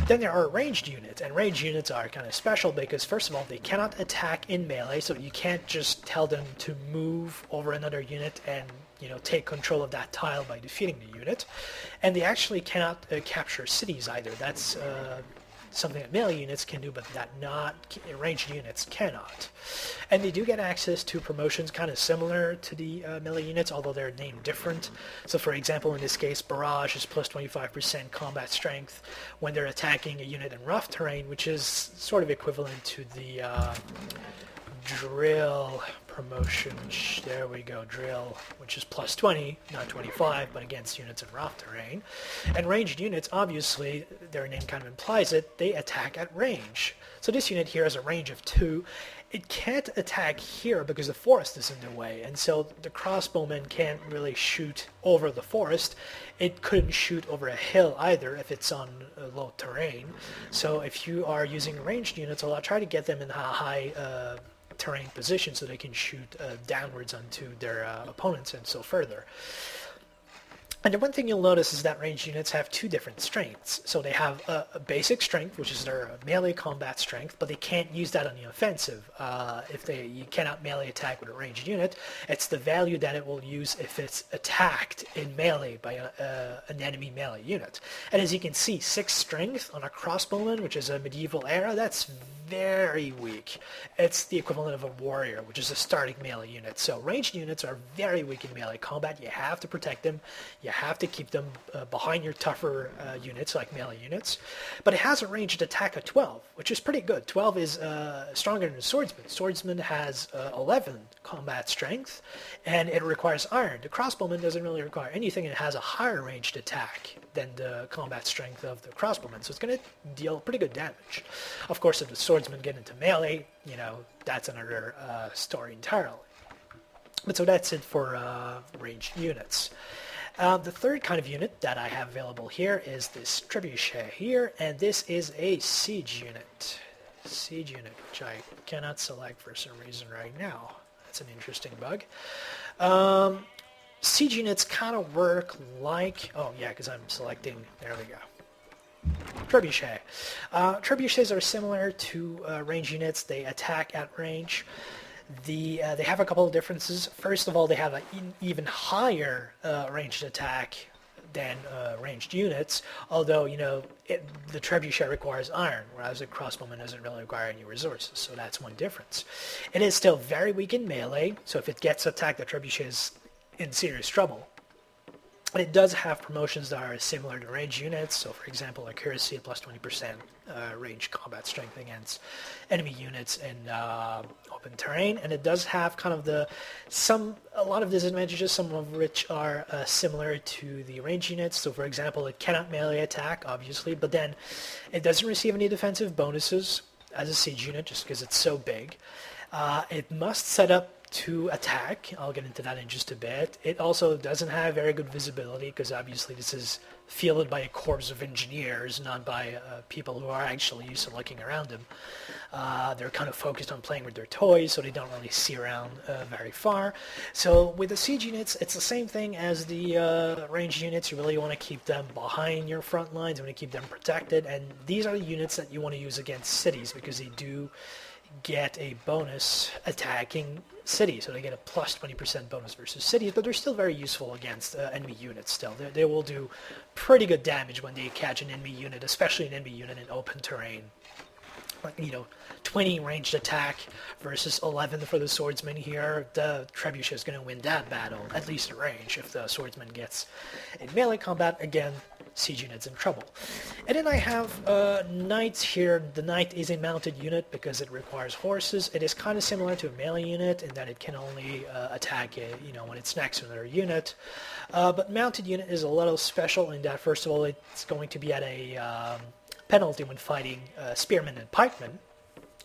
Then there are ranged units, and ranged units are kind of special because first of all, they cannot attack in melee, so you can't just tell them to move over another unit and take control of that tile by defeating the unit. And they actually cannot capture cities either. That's something that melee units can do, but that not ranged units cannot. And they do get access to promotions kind of similar to the melee units, although they're named different. So for example, in this case, Barrage is plus 25% combat strength when they're attacking a unit in rough terrain, which is sort of equivalent to the Drill promotion. There we go, Drill, which is plus 20, not 25, but against units in rough terrain. And ranged units, obviously, their name kind of implies it, they attack at range. So this unit here has a range of 2. It can't attack here because the forest is in the way, and so the crossbowman can't really shoot over the forest. It couldn't shoot over a hill either if it's on low terrain. So if you are using ranged units, I'll try to get them in a high terrain position so they can shoot downwards onto their opponents and so further. And the one thing you'll notice is that ranged units have 2 different strengths. So they have a basic strength, which is their melee combat strength, but they can't use that on the offensive. You cannot melee attack with a ranged unit, it's the value that it will use if it's attacked in melee by an enemy melee unit. And as you can see, 6 strength on a crossbowman, which is a medieval era, that's very weak. It's the equivalent of a warrior, which is a starting melee unit. So ranged units are very weak in melee combat. You have to protect them. You have to keep them behind your tougher units, like melee units. But it has a ranged attack of 12, which is pretty good. 12 is stronger than the swordsman. Swordsman has 11 combat strength, and it requires iron. The crossbowman doesn't really require anything, and it has a higher ranged attack than the combat strength of the crossbowman, so it's going to deal pretty good damage. Of course, if the swordsman get into melee, that's another story entirely. But so that's it for ranged units. The third kind of unit that I have available here is this trebuchet here, and this is a siege unit. Siege unit, which I cannot select for some reason right now. That's an interesting bug. Siege units kind of work like... Oh, yeah, because I'm selecting... There we go. Trebuchet. Trebuchets are similar to range units. They attack at range. They have a couple of differences. First of all, they have an even higher ranged attack than ranged units, although, the trebuchet requires iron, whereas the crossbowman doesn't really require any resources, so that's one difference. It is still very weak in melee, so if it gets attacked, the trebuchet is in serious trouble. But it does have promotions that are similar to range units, so for example, accuracy at plus 20%, range combat strength against enemy units in open terrain, and it does have kind of a lot of disadvantages, some of which are similar to the range units. So for example, it cannot melee attack, obviously, but then it doesn't receive any defensive bonuses as a siege unit just because it's so big. It must set up to attack. I'll get into that in just a bit. It also doesn't have very good visibility because obviously this is fielded by a corps of engineers, not by people who are actually used to looking around them. They're kind of focused on playing with their toys, so they don't really see around very far. So with the siege units, it's the same thing as the ranged units. You really want to keep them behind your front lines. You want to keep them protected, and these are the units that you want to use against cities because they do get a bonus attacking cities, so they get a plus 20% bonus versus cities, but they're still very useful against enemy units still. They will do pretty good damage when they catch an enemy unit, especially an enemy unit in open terrain. Like, 20 ranged attack versus 11 for the swordsman here. The trebuchet is going to win that battle, at least at range. If the swordsman gets in melee combat, again, siege unit's in trouble. And then I have knights here. The knight is a mounted unit because it requires horses. It is kind of similar to a melee unit in that it can only attack it, when it's next to another unit. But mounted unit is a little special in that, first of all, it's going to be at a penalty when fighting spearmen and pikemen.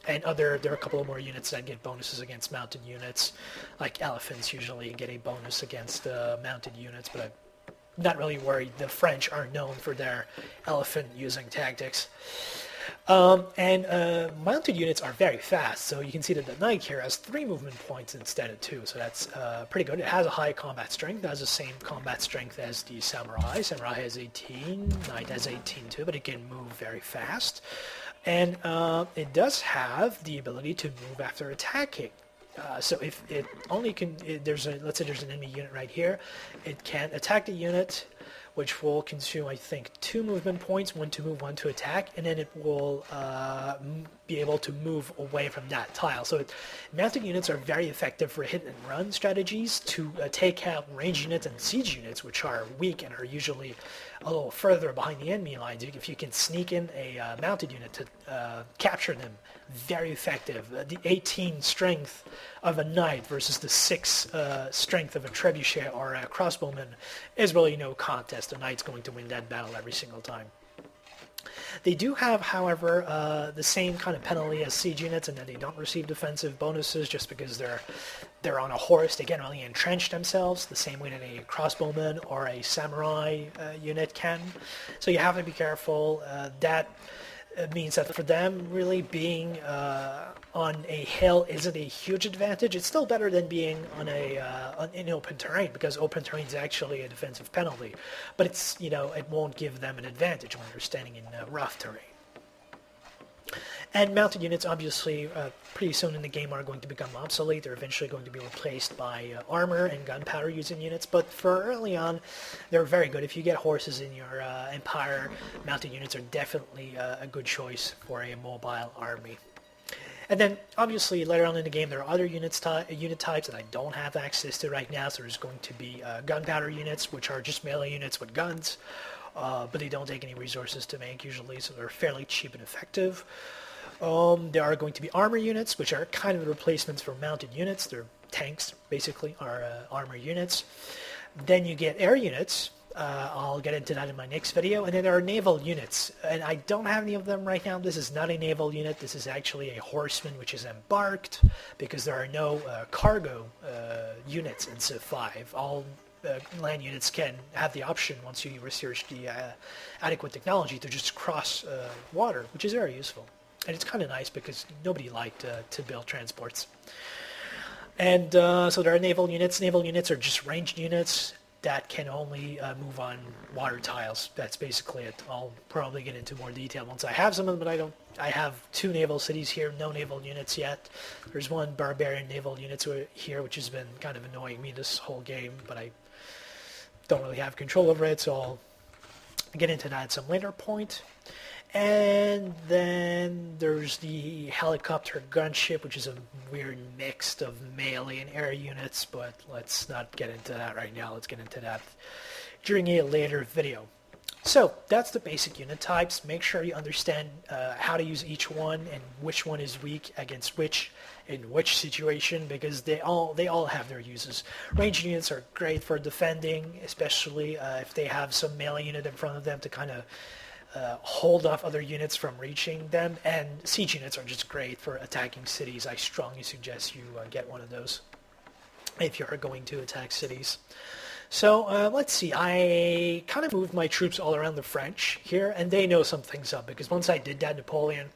And there are a couple of more units that get bonuses against mounted units, like elephants usually get a bonus against mounted units, but I'm not really worried. The French are known for their elephant using tactics. And mounted units are very fast, so you can see that the knight here has 3 movement points instead of 2, so that's pretty good. It has a high combat strength. It has the same combat strength as the samurai. Samurai has 18, knight has 18 too, but it can move very fast. And it does have the ability to move after attacking. So if it only can, let's say there's an enemy unit right here, it can attack the unit, which will consume, I think, 2 movement points, 1 to move, 1 to attack, and then it will be able to move away from that tile. So mounted units are very effective for hit and run strategies to take out range units and siege units, which are weak and are usually a little further behind the enemy lines. If you can sneak in a mounted unit to capture them, very effective. The 18 strength of a knight versus the 6 strength of a trebuchet or a crossbowman is really no contest. A knight's going to win that battle every single time. They do have, however, the same kind of penalty as siege units in that they don't receive defensive bonuses just because they're on a horse. They can't really entrench themselves the same way that a crossbowman or a samurai unit can. So you have to be careful. That means that for them, really being on a hill isn't a huge advantage. It's still better than being in open terrain, because open terrain is actually a defensive penalty. But it's, it won't give them an advantage when they're standing in rough terrain. And mounted units, obviously, pretty soon in the game are going to become obsolete. They're eventually going to be replaced by armor and gunpowder using units. But for early on, they're very good. If you get horses in your empire, mounted units are definitely a good choice for a mobile army. And then, obviously, later on in the game, there are other unit types that I don't have access to right now. So there's going to be gunpowder units, which are just melee units with guns. But they don't take any resources to make usually, so they're fairly cheap and effective. There are going to be armor units, which are kind of the replacements for mounted units. They're tanks, basically, are armor units. Then you get air units. I'll get into that in my next video. And then there are naval units, and I don't have any of them right now. This is not a naval unit. This is actually a horseman, which is embarked, because there are no cargo units in Civ 5. All land units can have the option, once you research the adequate technology, to just cross water, which is very useful. And it's kind of nice because nobody liked to build transports. And so there are naval units. Naval units are just ranged units that can only move on water tiles. That's basically it. I'll probably get into more detail once I have some of them, but I have 2 naval cities here, no naval units yet. There's 1 barbarian naval unit here, which has been kind of annoying me this whole game, but I don't really have control over it, so I'll get into that at some later point. And then there's the helicopter gunship, which is a weird mix of melee and air units, but let's not get into that right now. Let's get into that during a later video. So that's the basic unit types. Make sure you understand how to use each one and which one is weak against which in which situation, because they all have their uses. Ranged units are great for defending, especially if they have some melee unit in front of them to kind of hold off other units from reaching them, and siege units are just great for attacking cities. I strongly suggest you get one of those if you're going to attack cities. So let's see, I kind of moved my troops all around the French here, and they know something's up, because once I did that, Napoleon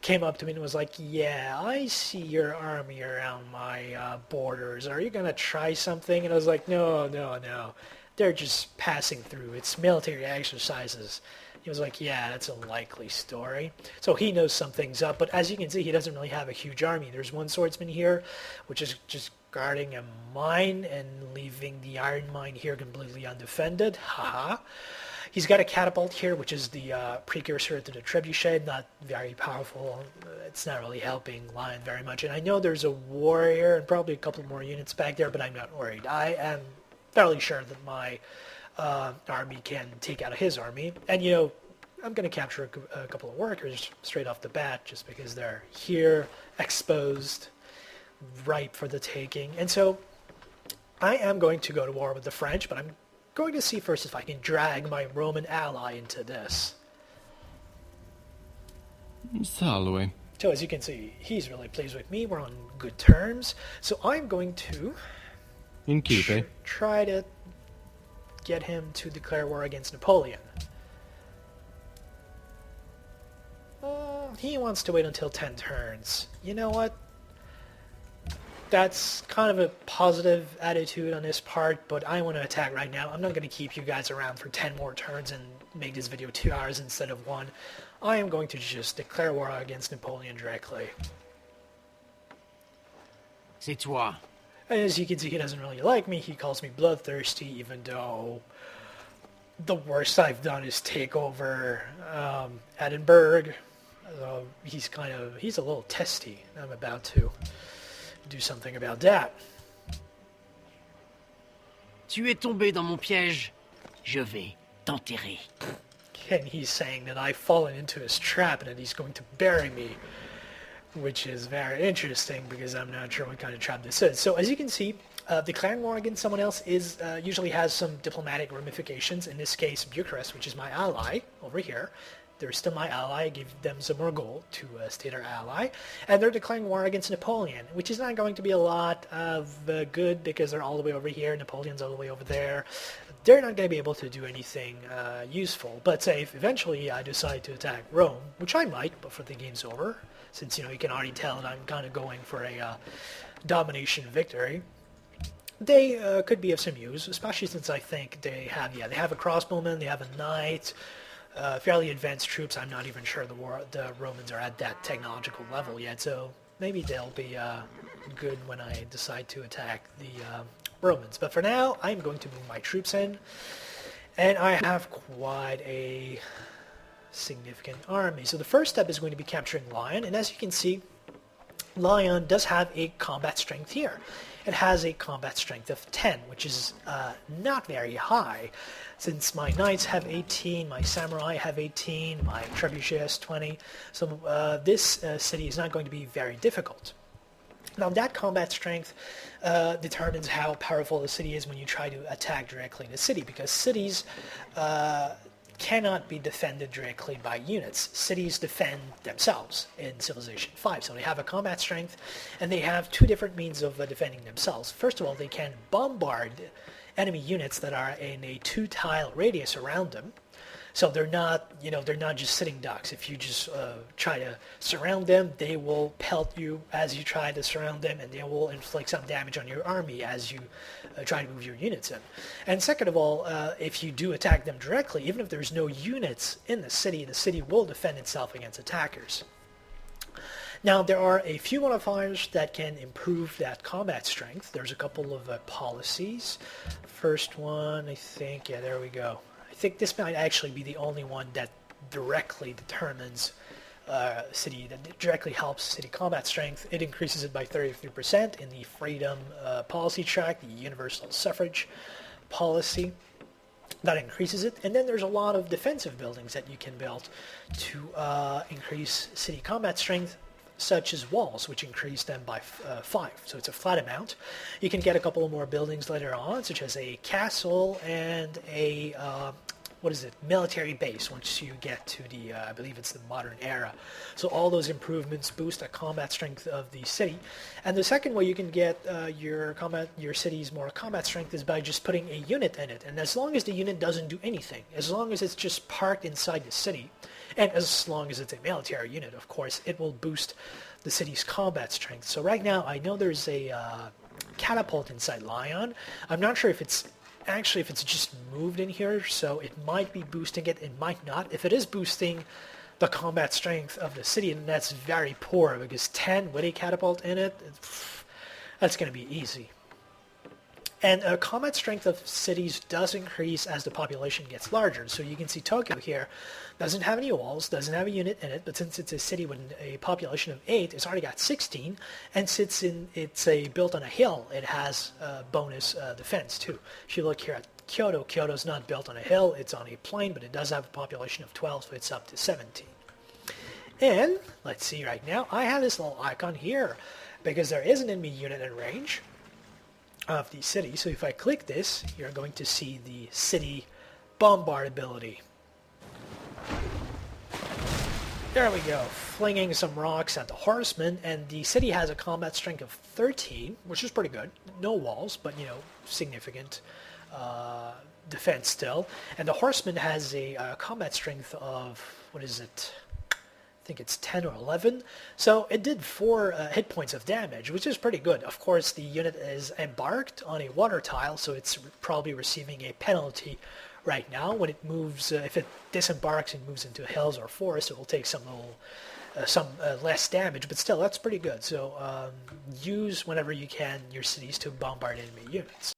came up to me and was like, yeah, I see your army around my borders. Are you going to try something? And I was like, no. They're just passing through. It's military exercises. He was like, yeah, that's a likely story. So he knows something's up, but as you can see, he doesn't really have a huge army. There's 1 swordsman here, which is just guarding a mine and leaving the iron mine here completely undefended. Haha. He's got a catapult here, which is the precursor to the trebuchet. Not very powerful. It's not really helping Lion very much. And I know there's a warrior and probably a couple more units back there, but I'm not worried. I am fairly sure that my army can take out his army. And, I'm going to capture a couple of workers straight off the bat just because they're here, exposed, ripe for the taking. And so I am going to go to war with the French, but I'm going to see first if I can drag my Roman ally into this. Salve. So as you can see, he's really pleased with me. We're on good terms. So I'm going to In keeping. try to get him to declare war against Napoleon. he wants to wait until 10 turns. You know what? That's kind of a positive attitude on his part, but I want to attack right now. I'm not going to keep you guys around for 10 more turns and make this video 2 hours instead of 1. I am going to just declare war against Napoleon directly. C'est toi. And as you can see, he doesn't really like me. He calls me bloodthirsty, even though the worst I've done is take over Edinburgh. He's a little testy. I'm about to do something about that. Tu es tombé dans mon piège. Je vais t'enterrer. And he's saying that I've fallen into his trap and that he's going to bury me, which is very interesting because I'm not sure what kind of trap this is. So as you can see, declaring war against someone else is usually has some diplomatic ramifications. In this case, Bucharest, which is my ally over here, they're still my ally. I give them some more gold to stay their ally. And they're declaring war against Napoleon, which is not going to be a lot of good because they're all the way over here. Napoleon's all the way over there. They're not going to be able to do anything useful. But say if eventually I decide to attack Rome, which I might before the game's over, since, you know, you can already tell that I'm kind of going for a domination victory, they could be of some use, especially since I think they have a crossbowman, they have a knight, fairly advanced troops. I'm not even sure the Romans are at that technological level yet, so maybe they'll be good when I decide to attack the Romans. But for now, I'm going to move my troops in, and I have quite a significant army. So the first step is going to be capturing Lyon, and as you can see, Lyon does have a combat strength here. It has a combat strength of 10, which is not very high, since my knights have 18, my samurai have 18, my trebuchet has 20, so this city is not going to be very difficult. Now that combat strength determines how powerful the city is when you try to attack directly the city, because cities cannot be defended directly by units. Cities defend themselves in Civilization 5, so they have a combat strength, and they have two different means of defending themselves. First of all, they can bombard enemy units that are in a 2-tile radius around them, so they're not just sitting ducks. If you just try to surround them, they will pelt you as you try to surround them, and they will inflict some damage on your army as you try to move your units in. And second of all, if you do attack them directly, even if there's no units in the city will defend itself against attackers. Now, there are a few modifiers that can improve that combat strength. There's a couple of policies. First one, I think, yeah, there we go. I think this might actually be the only one that directly determines city, that directly helps city combat strength. It increases it by 33% in the freedom policy track, the universal suffrage policy. That increases it. And then there's a lot of defensive buildings that you can build to increase city combat strength, such as walls, which increase them by 5. So it's a flat amount. You can get a couple more buildings later on, such as a castle and a military base once you get to the, I believe it's the modern era. So all those improvements boost the combat strength of the city. And the second way you can get your city's more combat strength is by just putting a unit in it. And as long as the unit doesn't do anything, as long as it's just parked inside the city, and as long as it's a military unit, of course, it will boost the city's combat strength. So right now, I know there's a catapult inside Lyon. I'm not sure if it's just moved in here, so it might be boosting it, it might not. If it is boosting the combat strength of the city, and that's very poor, because 10 with a catapult in it, that's going to be easy. And combat strength of cities does increase as the population gets larger. So you can see Tokyo here doesn't have any walls, doesn't have a unit in it, but since it's a city with a population of 8, it's already got 16, and since it's built on a hill, it has bonus defense too. If you look here at Kyoto, Kyoto's not built on a hill, it's on a plain, but it does have a population of 12, so it's up to 17. And let's see right now, I have this little icon here, because there is an enemy unit in range of the city. So if I click this, you're going to see the city bombard ability. There we go, flinging some rocks at the horsemen, and the city has a combat strength of 13, which is pretty good. No walls, but significant defense still. And the horseman has a combat strength of, what is it, think it's 10 or 11. So it did 4 hit points of damage, which is pretty good. Of course, the unit is embarked on a water tile, so it's probably receiving a penalty right now. When it moves, if it disembarks and moves into hills or forest, it will take some less damage, but still, that's pretty good. So use whenever you can your cities to bombard enemy units.